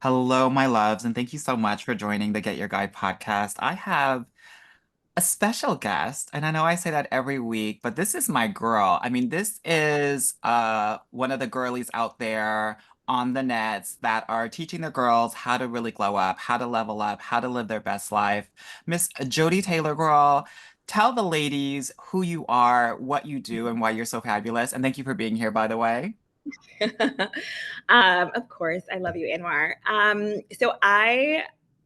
Hello, my loves, and thank you so much for joining the Get Your Guide podcast. I have a special guest, and I know I say that every week, but this is my girl. I mean, this is one of the girlies out there on the nets that are teaching the girls how to really glow up, how to level up, how to live their best life. Miss Jodie Taylor, girl, tell the ladies who you are, what you do, and why you're so fabulous. And thank you for being here, by the way. Of course, I love you, Anwar.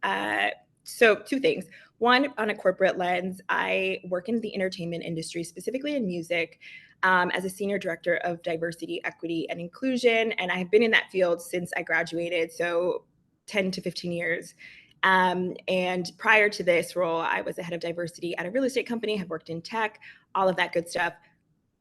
Uh, so two things. One, on a corporate lens, I work in the entertainment industry, specifically in music, as a senior director of diversity, equity, and inclusion. And I have been in that field since I graduated, so 10 to 15 years. And prior to this role, I was the head of diversity at a real estate company, have worked in tech, all of that good stuff.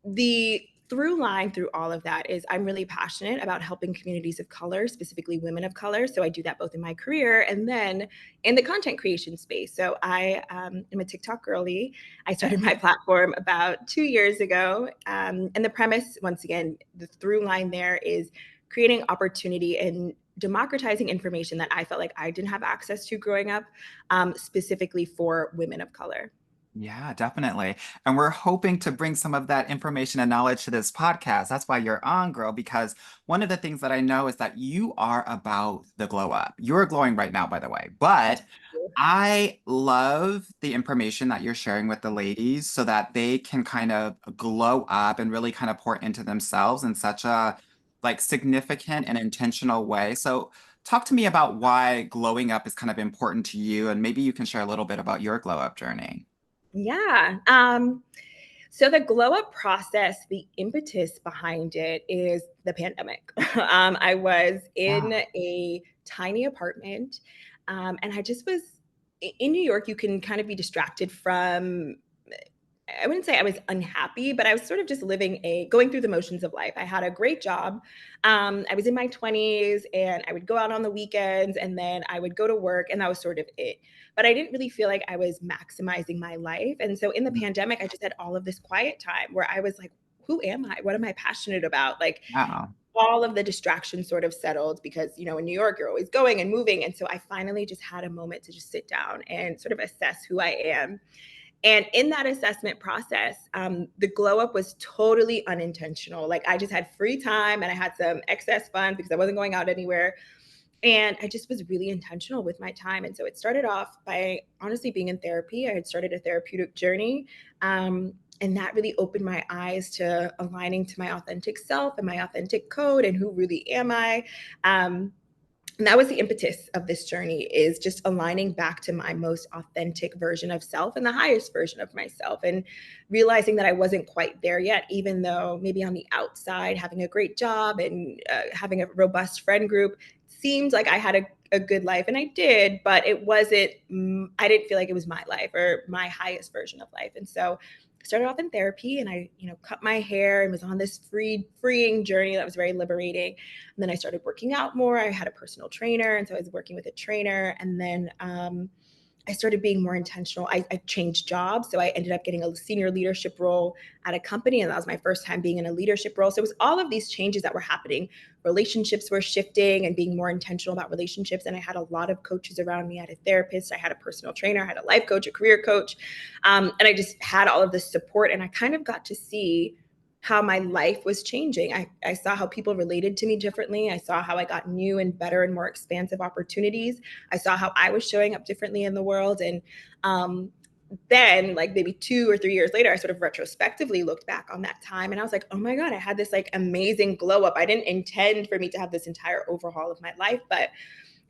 The through line through all of that is I'm really passionate about helping communities of color, specifically women of color. So I do that both in my career and then in the content creation space. So I am a TikTok girly. I started my platform about 2 years ago. And the premise, once again, the through line there is creating opportunity and democratizing information that I felt like I didn't have access to growing up, specifically for women of color. Yeah, definitely. And we're hoping to bring some of that information and knowledge to this podcast. That's why you're on, girl, because one of the things that I know is that you are about the glow up. You're glowing right now, by the way. But I love the information that you're sharing with the ladies so that they can kind of glow up and really kind of pour into themselves in such a like significant and intentional way. So talk to me about why glowing up is kind of important to you, and maybe you can share a little bit about your glow up journey. Yeah. So the glow up process, the impetus behind it is the pandemic. I was in Yeah. a tiny apartment, and I just was in New York. You can kind of be distracted from. I wouldn't say I was unhappy, but I was sort of just going through the motions of life. I had a great job. I was in my 20s and I would go out on the weekends and then I would go to work, and that was sort of it. But I didn't really feel like I was maximizing my life. And so in the pandemic, I just had all of this quiet time where I was like, who am I? What am I passionate about? Like Yeah. all of the distractions sort of settled because, in New York, you're always going and moving. And so I finally just had a moment to just sit down and sort of assess who I am. And in that assessment process, the glow up was totally unintentional. Like I just had free time and I had some excess funds because I wasn't going out anywhere. And I just was really intentional with my time. And so it started off by honestly being in therapy. I had started a therapeutic journey. And that really opened my eyes to aligning to my authentic self and my authentic code and who really am I. And that was the impetus of this journey, is just aligning back to my most authentic version of self and the highest version of myself, and realizing that I wasn't quite there yet, even though maybe on the outside having a great job and having a robust friend group seemed like I had a good life, and I did, but it wasn't. I didn't feel like it was my life or my highest version of life. And so I started off in therapy, and I cut my hair and was on this freeing journey that was very liberating. And then I started working out more. I had a personal trainer, and so I was working with a trainer. And then I started being more intentional. I changed jobs. So I ended up getting a senior leadership role at a company. And that was my first time being in a leadership role. So it was all of these changes that were happening. Relationships were shifting and being more intentional about relationships. And I had a lot of coaches around me. I had a therapist, I had a personal trainer, I had a life coach, a career coach. And I just had all of this support. And I kind of got to see how my life was changing. I saw how people related to me differently. I saw how I got new and better and more expansive opportunities. I saw how I was showing up differently in the world. And then, like maybe 2 or 3 years later, I sort of retrospectively looked back on that time and I was like, oh my God, I had this like amazing glow up. I didn't intend for me to have this entire overhaul of my life, but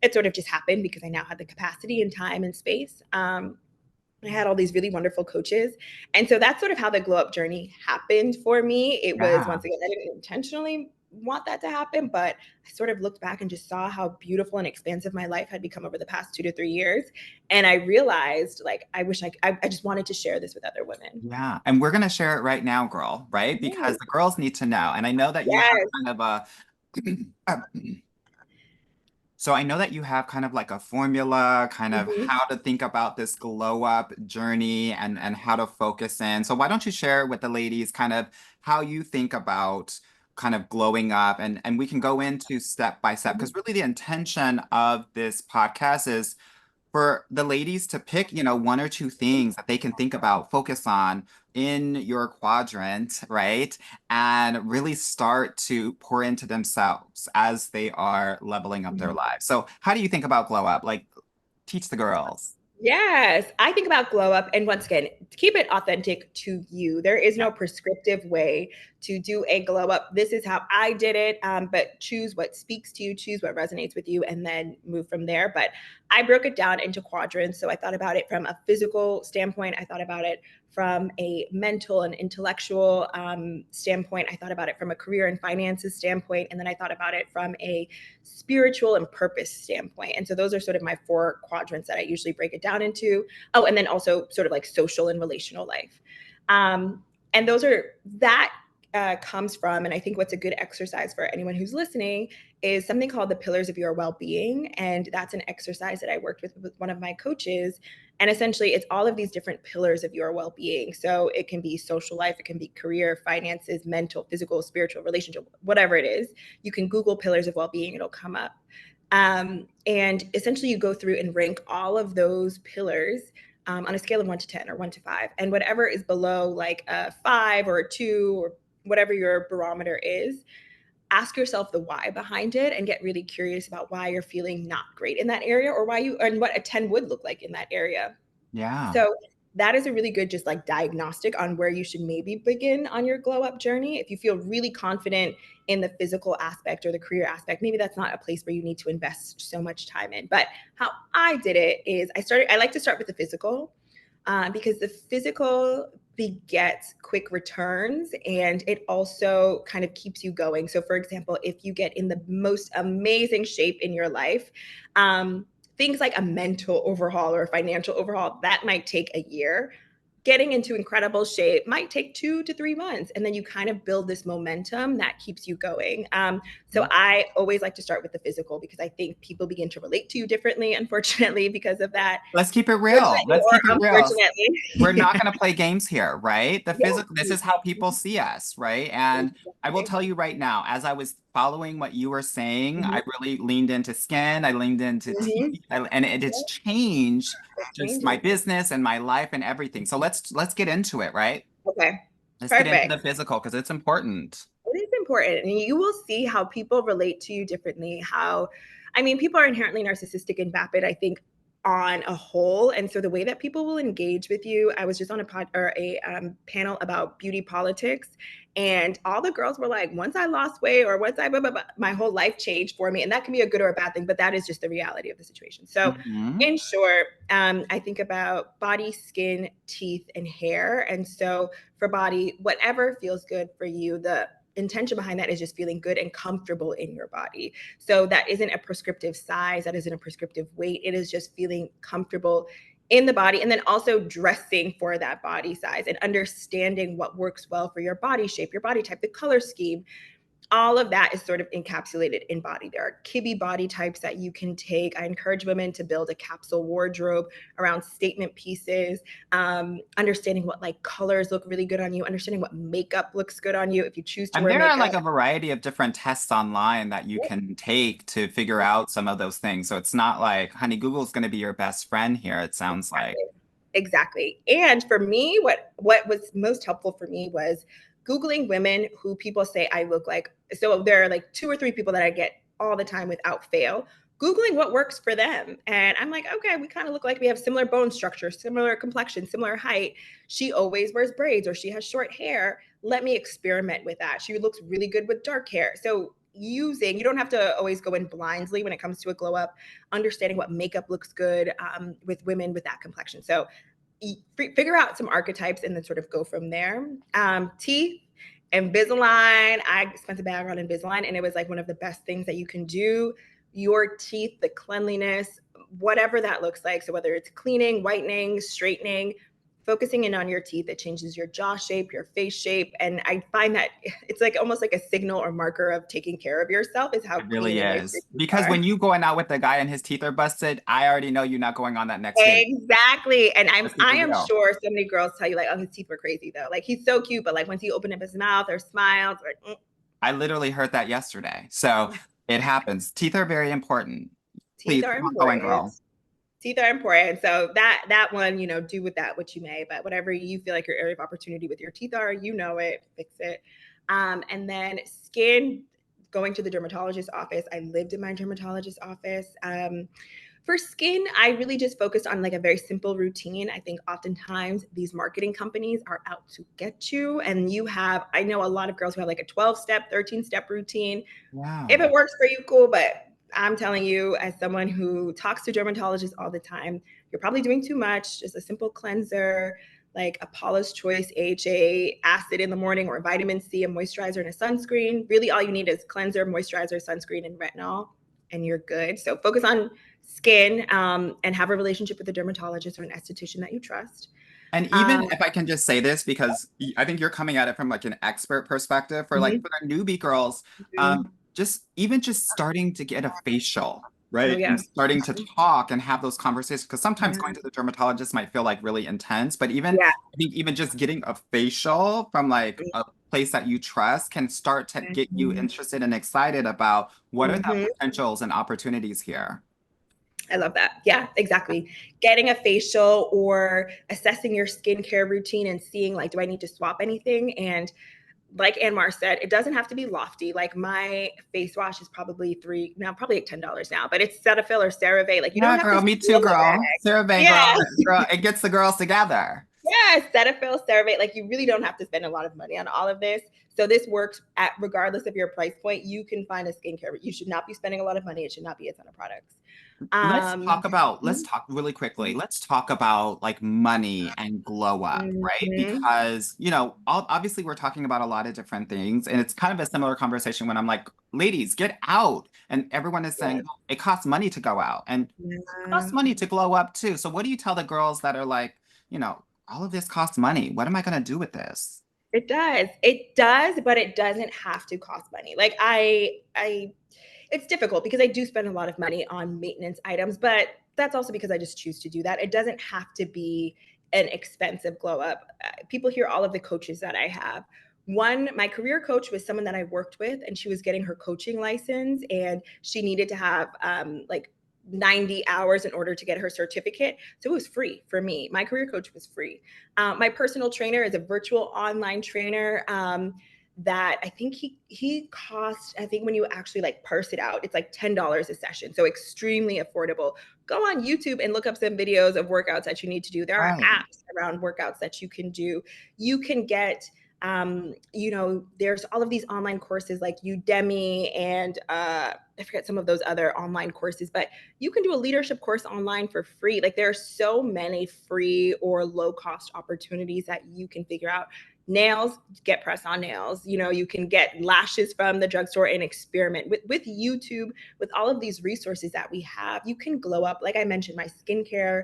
it sort of just happened because I now had the capacity and time and space. I had all these really wonderful coaches. And so that's sort of how the glow up journey happened for me. It was, Yeah. once again, I didn't intentionally want that to happen, but I sort of looked back and just saw how beautiful and expansive my life had become over the past 2 to 3 years. And I realized, like, I just wanted to share this with other women. Yeah. And we're going to share it right now, girl, right? Because Yes. the girls need to know. And I know that you have Yes. kind of a so I know that you have kind of like a formula, kind of Mhm. how to think about this glow up journey and how to focus in. So why don't you share with the ladies kind of how you think about kind of glowing up, and we can go into step by step because really the intention of this podcast is for the ladies to pick, one or two things that they can think about, focus on in your quadrant, right? And really start to pour into themselves as they are leveling up their Mhm. lives. So, how do you think about glow up? Like, teach the girls. Yes, I think about glow up, and once again, keep it authentic to you. There is Yeah. no prescriptive way to do a glow up. This is how I did it, but choose what speaks to you, choose what resonates with you, and then move from there. But I broke it down into quadrants. So I thought about it from a physical standpoint. I thought about it from a mental and intellectual standpoint. I thought about it from a career and finances standpoint. And then I thought about it from a spiritual and purpose standpoint. And so those are sort of my four quadrants that I usually break it down into. Oh, and then also sort of like social and relational life. And those are that comes from, and I think what's a good exercise for anyone who's listening is something called the pillars of your well-being. And that's an exercise that I worked with one of my coaches. And essentially, it's all of these different pillars of your well-being. So it can be social life, it can be career, finances, mental, physical, spiritual, relationship, whatever it is. You can Google pillars of well-being, it'll come up. And essentially, you go through and rank all of those pillars on a scale of 1 to 10 or 1 to 5. And whatever is below like a 5 or a 2 or whatever your barometer is, ask yourself the why behind it and get really curious about why you're feeling not great in that area or why you and what a 10 would look like in that area. Yeah. So that is a really good just like diagnostic on where you should maybe begin on your glow up journey. If you feel really confident in the physical aspect or the career aspect, maybe that's not a place where you need to invest so much time in. But how I did it is I like to start with the physical because the physical begets quick returns and it also kind of keeps you going. So, for example, if you get in the most amazing shape in your life, things like a mental overhaul or a financial overhaul, that might take a year. Getting into incredible shape might take 2 to 3 months. And then you kind of build this momentum that keeps you going. So I always like to start with the physical because I think people begin to relate to you differently, unfortunately, because of that. Let's keep it real. Fortunately Let's or keep it real. We're unfortunately. not going to play games here, right? The Yeah. physical, this is how people see us, right? And I will tell you right now, as I was following what you were saying, I Mhm. really leaned into skin, I leaned into Mhm. teeth, and it's Yep, changed it just my changes. business and my life and everything. So let's get into it, right? Okay, Let's get into the perfect. physical because it's important. It is important, and you will see how people relate to you differently. I mean, people are inherently narcissistic and vapid, I think, on a whole. And so the way that people will engage with you, I was just on a pod or a panel about beauty politics, and all the girls were like, once I lost weight or once I, blah, blah, blah, my whole life changed for me. And that can be a good or a bad thing, but that is just the reality of the situation. So, Mhm. in short, I think about body, skin, teeth, and hair. And so, for body, whatever feels good for you, the intention behind that is just feeling good and comfortable in your body. So that isn't a prescriptive size, that isn't a prescriptive weight. It is just feeling comfortable in the body and then also dressing for that body size and understanding what works well for your body shape, your body type, the color scheme, all of that is sort of encapsulated in body. There are kibby body types that you can take. I encourage women to build a capsule wardrobe around statement pieces, understanding what like colors look really good on you, understanding what makeup looks good on you if you choose to And wear there are makeup. like a variety of different tests online that you can take to figure out some of those things. So it's not like, honey, Google's going to be your best friend here, it sounds like. Exactly. Exactly. And for me, what was most helpful for me was Googling women who people say I look like. So there are like 2 or 3 people that I get all the time without fail. Googling what works for them. And I'm like, okay, we kind of look like we have similar bone structure, similar complexion, similar height. She always wears braids or she has short hair. Let me experiment with that. She looks really good with dark hair. So you don't have to always go in blindly when it comes to a glow up, understanding what makeup looks good with women with that complexion. So figure out some archetypes and then sort of go from there. Teeth, Invisalign. I spent a bag on Invisalign, and it was like one of the best things that you can do. Your teeth, the cleanliness, whatever that looks like. So whether it's cleaning, whitening, straightening, focusing in on your teeth, it changes your jaw shape, your face shape. And I find that it's like almost like a signal or marker of taking care of yourself is how It clean really and nice your is. teeth Because are. when you going out with the guy and his teeth are busted, I already know you're not going on that next date. Exactly. And Let's keep I it am real. sure so many girls tell you like, oh, his teeth were crazy though. Like he's so cute, but like once he opened up his mouth or smiled, like I literally heard that yesterday. So it happens. Teeth are very important. Teeth Please are keep on going, important. girl. Teeth are important. So that one, do with that what you may, but whatever you feel like your area of opportunity with your teeth are, it, fix it. And then skin, going to the dermatologist office. I lived in my dermatologist office. For skin, I really just focused on like a very simple routine. I think oftentimes these marketing companies are out to get you. And I know a lot of girls who have like a 12-step, 13-step routine. If Yeah. it works for you, cool. But I'm telling you, as someone who talks to dermatologists all the time, you're probably doing too much. Just a simple cleanser, like a Paula's Choice AHA acid in the morning, or vitamin C, a moisturizer, and a sunscreen. Really, all you need is cleanser, moisturizer, sunscreen, and retinol, and you're good. So focus on skin, and have a relationship with a dermatologist or an esthetician that you trust. And even Um, if I can just say this, because I think you're coming at it from like an expert perspective for like mhm, for the newbie girls, mhm. just starting to get a facial, Oh right? And yeah. starting to talk and have those conversations. Because sometimes going Yeah. to the dermatologist might feel like really intense, but even Yeah. I think even just getting a facial from like a place that you trust can start to get you Mhm. interested and excited about what are the Mhm. potentials and opportunities here. I love that. Yeah, exactly. Getting a facial or assessing your skincare routine and seeing, like, do I need to swap anything? And like Anmar said, it doesn't have to be lofty. Like, my face wash is probably probably like $10 now, but it's Cetaphil or CeraVe. Like, you don't Yeah, have to girl, me too, steal the girl. bag. Sarah Bay, girl, Yeah. girl, it gets the girls together. Yeah, Cetaphil, CeraVe. Like, you really don't have to spend a lot of money on all of this. So this works at regardless of your price point. You can find a skincare. You should not be spending a lot of money. It should not be a ton of products. Um, Let's talk really quickly. Let's talk about like money and glow up, right? mhm. Because, obviously we're talking about a lot of different things, and it's kind of a similar conversation when I'm like, ladies, get out. And everyone is Yeah. saying, "Oh, it costs money to go out. And it Yeah. costs money to glow up too. So what do you tell the girls that are like, all of this costs money. What am I going to do with this? It does. It does, but it doesn't have to cost money. Like, I it's difficult because I do spend a lot of money on maintenance items, but that's also because I just choose to do that. It doesn't have to be an expensive glow up. People hear all of the coaches that I have. My career coach was someone that I worked with, and she was getting her coaching license, and she needed to have like 90 hours in order to get her certificate. So it was free for me. My career coach was free. My personal trainer is a virtual online trainer. That I think he cost, I think when you actually like parse it out, it's like $10 a session. So extremely affordable. Go on YouTube and look up some videos of workouts that you need to do. There are Right. apps around workouts that you can do. You can get there's all of these online courses like Udemy and I forget some of those other online courses, but you can do a leadership course online for free. Like, there are so many free or low cost opportunities that you can figure out. Nails, get press on nails. You can get lashes from the drugstore and experiment with YouTube. With all of these resources that we have, you can glow up. Like I mentioned, my skincare,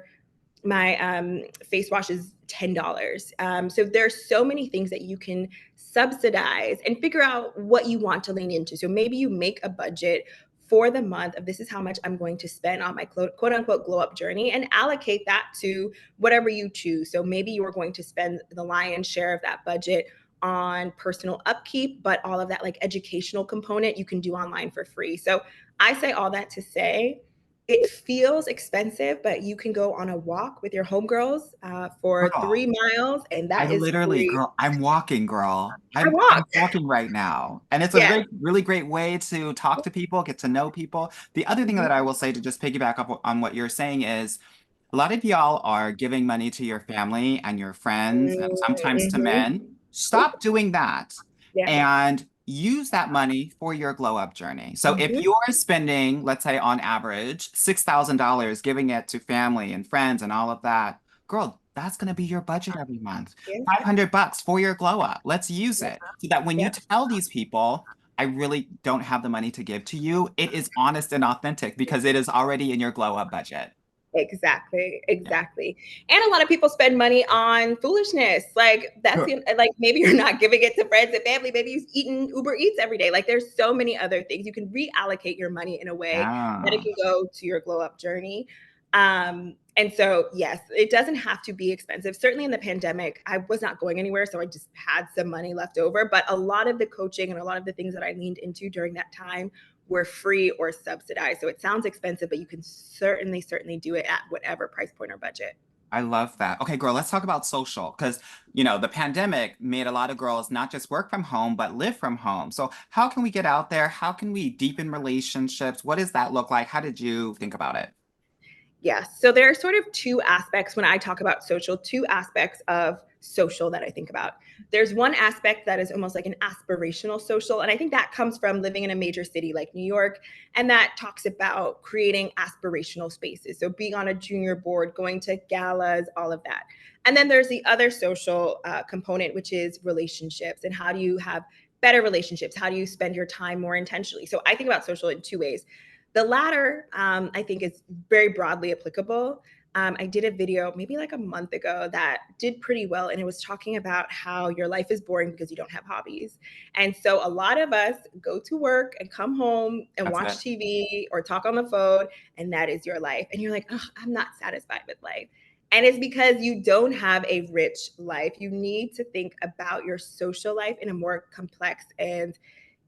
my face wash is $10. So there's so many things that you can subsidize and figure out what you want to lean into. So maybe you make a budget for the month of, this is how much I'm going to spend on my quote unquote glow up journey, and allocate that to whatever you choose. So maybe you're going to spend the lion's share of that budget on personal upkeep, but all of that like educational component you can do online for free. So I say all that to say, it feels expensive, but you can go on a walk with your homegirls for Girl. 3 miles, and I that is literally, free. girl, I'm walking, girl. I I'm walk. walking right now. And it's a Yeah. great, really great way to talk to people, get to know people. The other thing Mhm. that I will say to just piggyback up on what you're saying is a lot of y'all are giving money to your family and your friends and sometimes to Mhm. men. Stop doing that Yeah. and use that money for your glow up journey. So if Mhm. you're spending, let's say on average, $6,000 giving it to family and friends and all of that, girl, that's going to be your budget every month. Yeah. 500 bucks for your glow up. Let's use Yep. it so that when you Yep. tell these people, I really don't have the money to give to you, it is honest and authentic because it is already in your glow up budget. Exactly. Yeah. Exactly. And a lot of people spend money on foolishness. Like, like maybe you're not giving it to friends and family. Maybe you're eating Uber Eats every day. Like, there's so many other things. You can reallocate your money in a way that it Yeah. can go to your glow up journey. And so, yes, it doesn't have to be expensive. Certainly in the pandemic, I was not going anywhere. So I just had some money left over. But a lot of the coaching and a lot of the things that I leaned into during that time were free or subsidized. So it sounds expensive, but you can certainly do it at whatever price point or budget. I love that. Okay, girl, let's talk about social because, the pandemic made a lot of girls not just work from home, but live from home. So, how can we get out there? How can we deepen relationships? What does that look like? How did you think about it? Yeah. So there are sort of two aspects when I talk about social, two aspects of social that I think about. There's one aspect that is almost like an aspirational social. And I think that comes from living in a major city like New York. And that talks about creating aspirational spaces. So being on a junior board, going to galas, all of that. And then there's the other social component, which is relationships. And how do you have better relationships? How do you spend your time more intentionally? So I think about social in two ways. The latter, I think, is very broadly applicable. I did a video maybe like a month ago that did pretty well, and it was talking about how your life is boring because you don't have hobbies. And so a lot of us go to work and come home and That's watch it. TV or talk on the phone, and that is your life. And you're like, oh, I'm not satisfied with life. And it's because you don't have a rich life. You need to think about your social life in a more complex and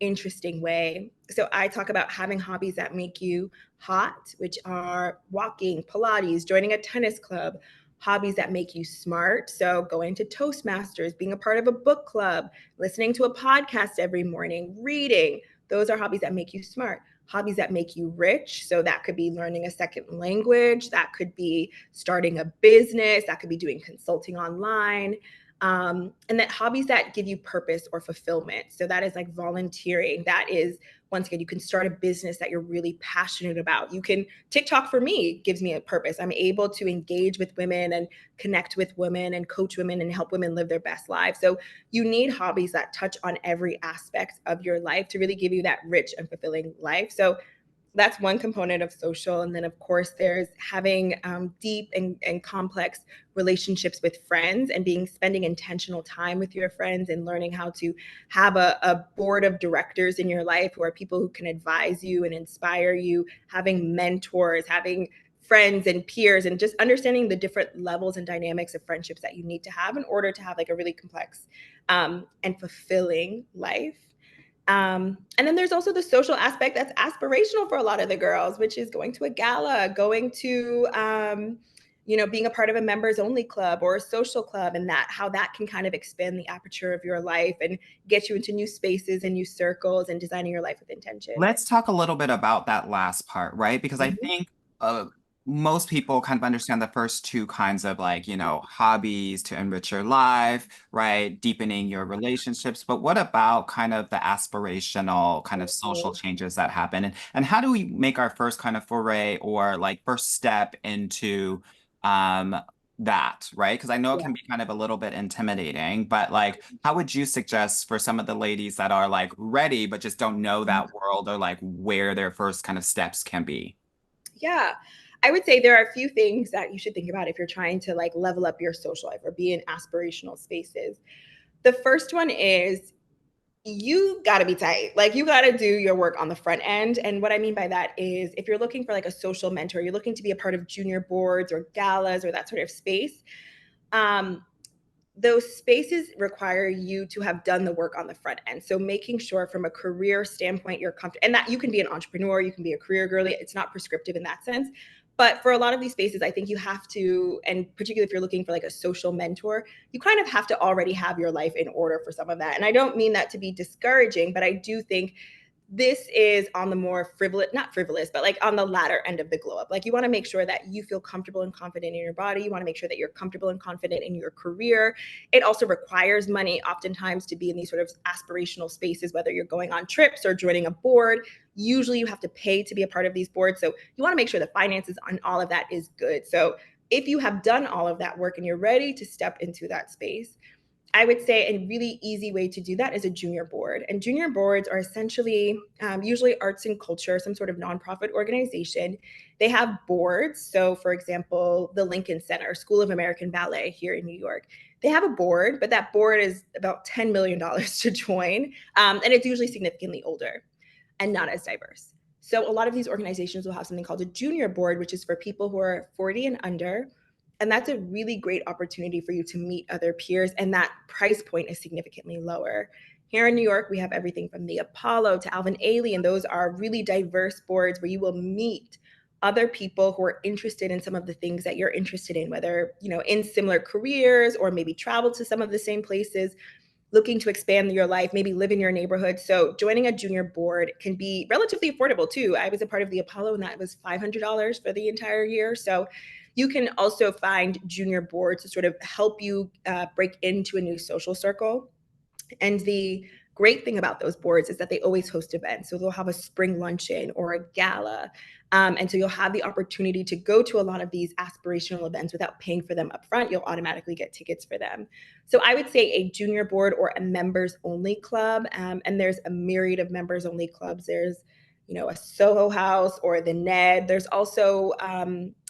interesting way. So I talk about having hobbies that make you hot, which are walking, Pilates, joining a tennis club, hobbies that make you smart. So going to Toastmasters, being a part of a book club, listening to a podcast every morning, reading. Those are hobbies that make you smart. Hobbies that make you rich. So that could be learning a second language, that could be starting a business, that could be doing consulting online, and that hobbies that give you purpose or fulfillment. So that is like volunteering. That is, once again, you can start a business that you're really passionate about. You can, TikTok for me gives me a purpose. I'm able to engage with women and connect with women and coach women and help women live their best lives. So you need hobbies that touch on every aspect of your life to really give you that rich and fulfilling life. So that's one component of social. And then, of course, there's having deep and complex relationships with friends and spending intentional time with your friends and learning how to have a board of directors in your life who are people who can advise you and inspire you, having mentors, having friends and peers, and just understanding the different levels and dynamics of friendships that you need to have in order to have like a really complex and fulfilling life. And then there's also the social aspect that's aspirational for a lot of the girls, which is going to a gala, going to, being a part of a members only club or a social club, and that how that can kind of expand the aperture of your life and get you into new spaces and new circles and designing your life with intention. Let's talk a little bit about that last part, right? Because I Mhm. think most people kind of understand the first two kinds of like, hobbies to enrich your life, right? Deepening your relationships. But what about kind of the aspirational kind of social Mhm. changes that happen? And how do we make our first kind of foray or like first step into um that, right? Because I know it Yeah. can be kind of a little bit intimidating, but like, how would you suggest for some of the ladies that are like ready but just don't know that world or like where their first kind of steps can be? Yeah. I would say there are a few things that you should think about if you're trying to like level up your social life or be in aspirational spaces. The first one is you got to be tight. Like you got to do your work on the front end. And what I mean by that is if you're looking for like a social mentor, you're looking to be a part of junior boards or galas or that sort of space. Um, those spaces require you to have done the work on the front end. So making sure from a career standpoint, you're comfortable and that you can be an entrepreneur, you can be a career girly. It's not prescriptive in that sense. But for a lot of these spaces, I think you have to, and particularly if you're looking for like a social mentor, you kind of have to already have your life in order for some of that. And I don't mean that to be discouraging, but I do think this is on the more frivolous, not frivolous, but like on the latter end of the glow up. Like you want to make sure that you feel comfortable and confident in your body. You want to make sure that you're comfortable and confident in your career. It also requires money oftentimes to be in these sort of aspirational spaces, whether you're going on trips or joining a board. Usually you have to pay to be a part of these boards. So you want to make sure the finances on all of that is good. So if you have done all of that work and you're ready to step into that space, I would say a really easy way to do that is a junior board. And junior boards are essentially usually arts and culture, some sort of nonprofit organization. They have boards. So, for example, the Lincoln Center, School of American Ballet here in New York, they have a board, but that board is about $10 million to join. And it's usually significantly older and not as diverse. So a lot of these organizations will have something called a junior board, which is for people who are 40 and under. And that's a really great opportunity for you to meet other peers. And that price point is significantly lower. Here in New York, we have everything from the Apollo to Alvin Ailey, and those are really diverse boards where you will meet other people who are interested in some of the things that you're interested in, whether, in similar careers or maybe travel to some of the same places, looking to expand your life, maybe live in your neighborhood. So joining a junior board can be relatively affordable too. I was a part of the Apollo and that was $500 for the entire year. So you can also find junior boards to sort of help you break into a new social circle. And the great thing about those boards is that they always host events. So they'll have a spring luncheon or a gala. And so you'll have the opportunity to go to a lot of these aspirational events without paying for them upfront. You'll automatically get tickets for them. So I would say a junior board or a members only club. And there's a myriad of members only clubs. There's, a Soho House or the Ned. There's also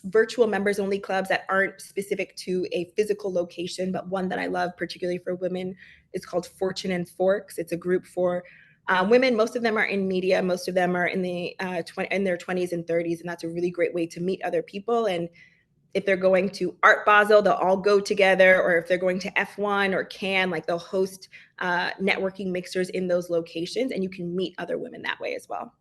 virtual members only clubs that aren't specific to a physical location, but one that I love, particularly for women, is called Fortune and Forks. It's a group for women. Most of them are in media. Most of them are in in their 20s and 30s, and that's a really great way to meet other people. And if they're going to Art Basel, they'll all go together. Or if they're going to F1 or Cannes, like they'll host networking mixers in those locations, and you can meet other women that way as well.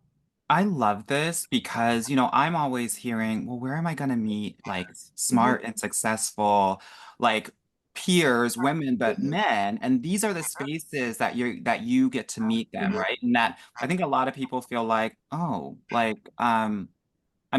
I love this because, I'm always hearing, well, where am I going to meet like Mm-hmm. smart and successful, like peers, women, but Mm-hmm. men? And these are the spaces that you get to meet them, Mm-hmm. right? And that I think a lot of people feel like, oh, like, I'm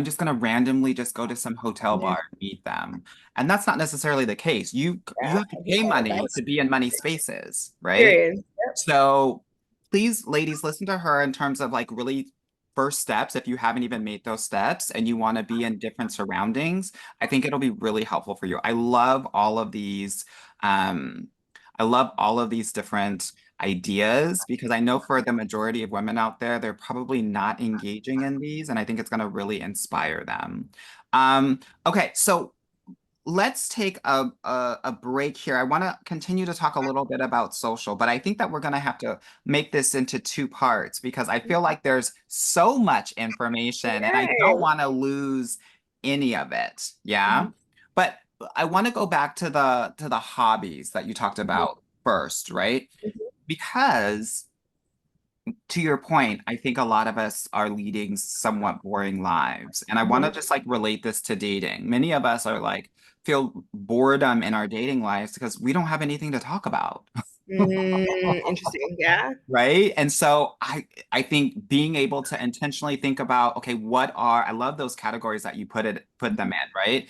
just going to randomly just go to some hotel Yeah. bar and meet them. And that's not necessarily the case. You Yeah. have to We pay all money events. to be in money spaces, right? Period. So please, ladies, listen to her in terms of like really first steps. If you haven't even made those steps and you want to be in different surroundings, I think it'll be really helpful for you. Um, I love all of these different ideas because I know for the majority of women out there, they're probably not engaging in these, and I think it's going to really inspire them. Okay, so let's take a break here. I want to continue to talk a little bit about social, but I think that we're going to have to make this into two parts because I feel like there's so much information and I don't Yes. want to lose any of it. Yeah. Mhm. But I want to go back to the hobbies that you talked Mhm. about first, right? Mhm. Because to your point, I think a lot of us are leading somewhat boring lives. And I want to Mhm. just like relate this to dating. Many of us are like feel boredom in our dating lives because we don't have anything to talk about. Interesting. Yeah. Right. And so I think being able to intentionally think about, okay, I love those categories that you put them in, right?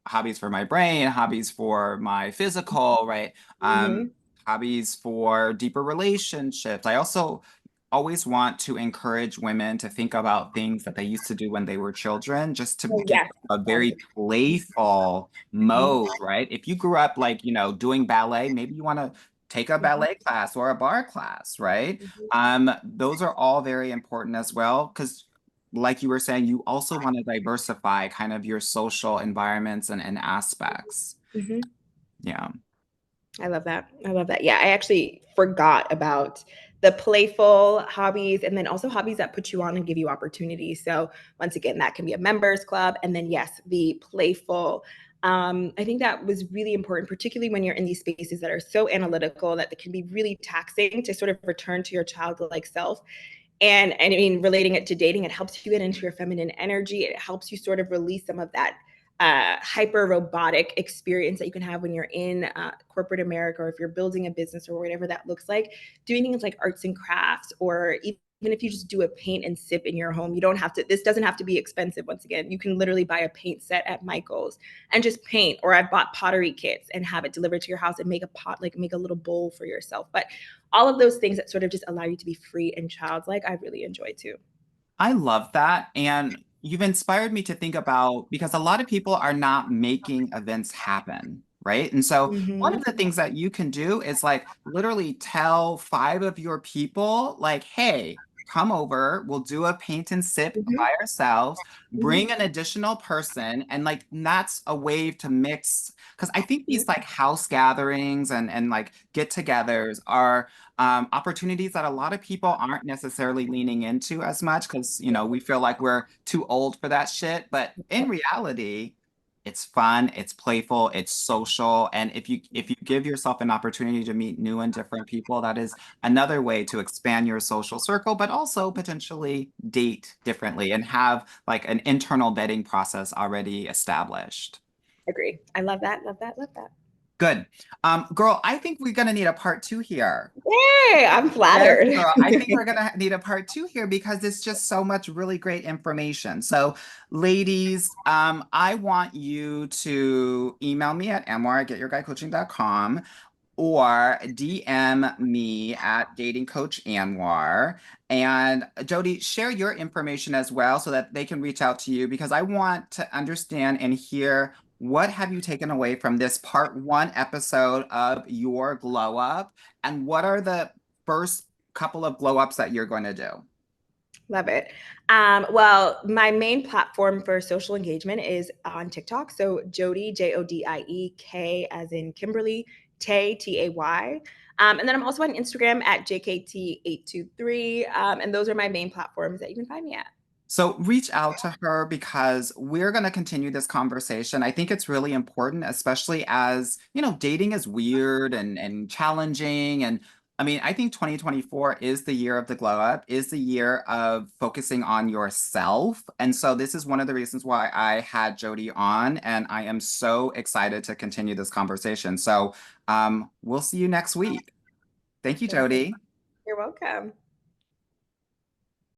Hobbies for my brain, hobbies for my physical, right? Um, Mhm. hobbies for deeper relationships. I also always want to encourage women to think about things that they used to do when they were children, just to Oh, get yes. a very playful Mhm. mode, right? If you grew up like, doing ballet, maybe you want to take a Mhm. ballet class or a bar class, right? Mhm. Those are all very important as well, because like you were saying, you also want to diversify kind of your social environments and aspects. Mhm. Yeah. I love that. I love that. Yeah, I actually forgot about the playful hobbies and then also hobbies that put you on and give you opportunities. So once again, that can be a members club. And then yes, the playful. I think that was really important, particularly when you're in these spaces that are so analytical that it can be really taxing to sort of return to your childlike self. And I mean, relating it to dating, it helps you get into your feminine energy. It helps you sort of release some of that hyper robotic experience that you can have when you're in corporate America, or if you're building a business or whatever that looks like. Doing things like arts and crafts, or even if you just do a paint and sip in your home, you don't have to, this doesn't have to be expensive. Once again, you can literally buy a paint set at Michael's and just paint, or I've bought pottery kits and have it delivered to your house and make a pot, like make a little bowl for yourself. But all of those things that sort of just allow you to be free and childlike, I really enjoy too. I love that. And you've inspired me to think about because a lot of people are not making events happen, right? And so one of Mm-hmm. the things that you can do is like literally tell five of your people, like, hey, come over, we'll do a paint and sip Mhm, by ourselves, mhm. bring an additional person, and like that's a way to mix. Because I think these like house gatherings and like get-togethers are opportunities that a lot of people aren't necessarily leaning into as much because, you know, we feel like we're too old for that shit. But in reality, it's fun, it's playful, it's social, and if you give yourself an opportunity to meet new and different people, that is another way to expand your social circle, but also potentially date differently and have like an internal vetting process already established. Agree. I love that, love that, love that. Good. Girl, I think we're gonna need a part two here. Yay! I'm Yes, flattered. girl. I think we're gonna need a part two here because it's just so much really great information. So, ladies, I want you to email me at amwar@getyourguycoaching.com or DM me at Dating Coach Anwar. And Jody, share your information as well so that they can reach out to you because I want to understand and hear what have you taken away from this part one episode of your glow up, and what are the first couple of glow ups that you're going to do? Love it. Well, my main platform for social engagement is on TikTok. So Jodie, Jodiek, as in Kimberly, Tay, Tay. And then I'm also on Instagram at JKT823. And those are my main platforms that you can find me at. So reach out to her because we're going to continue this conversation. I think it's really important, especially as, you know, dating is weird and challenging. And I mean, I think 2024 is the year of the glow up, is the year of focusing on yourself. And so this is one of the reasons why I had Jody on, and I am so excited to continue this conversation. So we'll see you next week. Thank you, Thank you. Jody. You're welcome.